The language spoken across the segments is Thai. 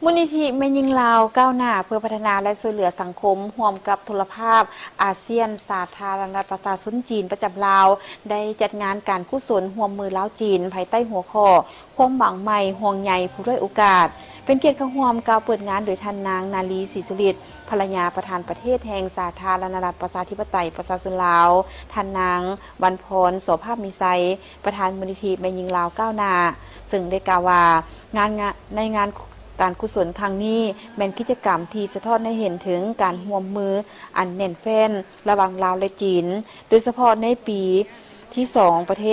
มูลนิธิแม่หญิงลาวก้าวหน้าเพื่อพัฒนาและช่วยเหลือสังคมร่วมกับโทรภาพอาเซียนสาธารณรัฐประชาชนจีนประจำลาวได้จัดงานการกุศลร่วมมือลาวจีนภายใต้หัวข้อความหวังใหม่ห่วงใยผู้ด้อยโอกาสเป็นเกียรติข้าร่วมกล่าวเปิดงานโดยท่านนางนาลีศรีสุริตภรรยาประธานประเทศแห่งสาธารณรัฐประชาธิปไตยประชาชนลาวท่านนางวรรณพรโสภาพมีไซประธานมูลนิธิแม่หญิงลาวก้าวหน้าซึ่งได้กล่าวว่ในงานการกุศลครั้งนี้เป็นกิจกรรมที่สะท้อนให้เห็นถึงการร่วมมืออันแน่นแฟ้นระหว่างลาวและจีนโดยเฉพาะในปีที่2ประเท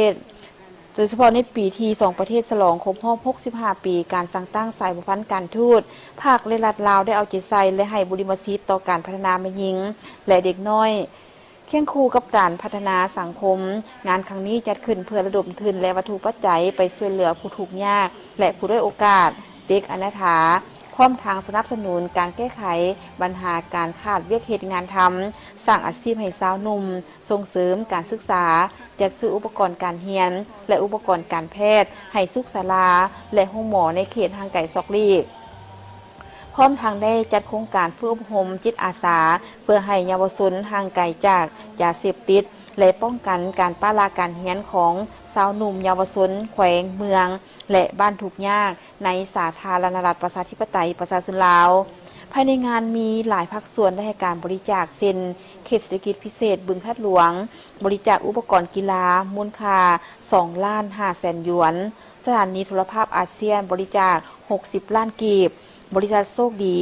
ศฉลองครบรอบ65 ปีการสร้างตั้งสายสัมพันธ์การทูตภาคและรัฐลาวได้เอาใจใส่และให้บริมสิทธิ์ต่อการพัฒนาแม่หญิงและเด็กน้อยเคียงคู่กับการพัฒนาสังคมงานครั้งนี้จัดขึ้นเพื่อระดมทุนและวัตถุปัจจัยไปช่วยเหลือผู้ทุกข์ยากและผู้ด้อยโอกาสเด็กอนาถาพร้อมทางสนับสนุนการแก้ไขปัญหาการขาดเวียกเหตุงานทำสร้างอาชีพให้สาวหนุ่มส่งเสริมการศึกษาจัดซื้ออุปกรณ์การเรียนและอุปกรณ์การแพทย์ให้สุขศาลาและห้องหมอในเขตทางไกลซอกลีพร้อมทางได้จัดโครงการฝึกอบรมจิตอาสาเพื่อให้เยาวชนห่างไกลจากยาเสพติดและป้องกันการป้าลาการเรียนของสาวหนุ่มเยาวชนแขวงเมืองและบ้านทุกข์ยากในสาธารณรัฐประชาธิปไตยประชาชนลาวภายในงานมีหลายภาคส่วนได้ให้การบริจาคเซ็นเขตเศรษฐกิจพิเศษบึงพัดหลวงบริจาคอุปกรณ์กีฬามูลค่า2,500,000 หยวนสถานีโทรภาพอาเซียนบริจาค60 ล้านกีบบริษัทโชคดี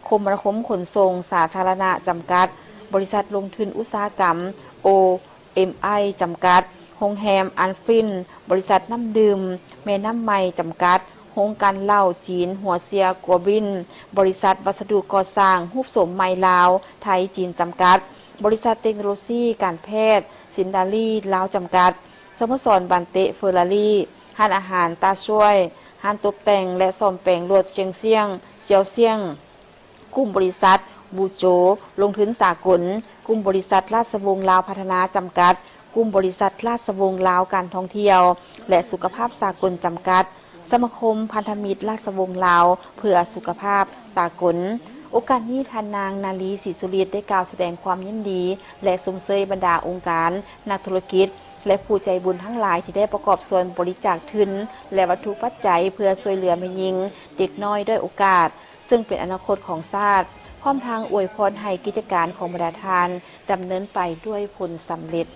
คมนาคมขนส่งสาธารณะจำกัดบริษัทลงทุนอุตสาหกรรม OMI จำกัดโรงแรมอันฟินบริษัทน้ำดื่มแม่น้ำไม้จำกัดโรงการเหล้าจีนหัวเซียกัวบินบริษัทวัสดุก่อสร้างรูปสมไมลาวไทยจีนจำกัดบริษัทเทคโนโลยีการแพทย์สินดาลีลาวจำกัดสโมสรบันเตะเฟอร์รารี่ห้านอาหารตาช่วยห้านตกแต่งและซ่อมแปลงรถเชียงเซียงกลุ่มบริษัทบูโจลงทุนสากลกลุ่มบริษัทราชวงศ์ลาวพัฒนาจำกัดกลุ่มบริษัทราชวงศ์ลาวการท่องเที่ยวและสุขภาพสากลจำกัดสมาคมพันธมิตรราชวงศ์ลาวเพื่อสุขภาพสากลโอกาสนี้ท่านนางนาลีศรีสุริตได้กล่าวแสดงความยินดีและสมเสยบรรดาองค์การนักธุรกิจและผู้ใจบุญทั้งหลายที่ได้ประกอบส่วนบริจาคทุนและวัตถุปัจจัยเพื่อช่วยเหลือแม่หญิงเด็กน้อยด้วยโอกาสซึ่งเป็นอนาคตของชาติพร้อมทางอวยพรให้กิจการของบรรดาทานดำเนินไปด้วยผลสำเร็จ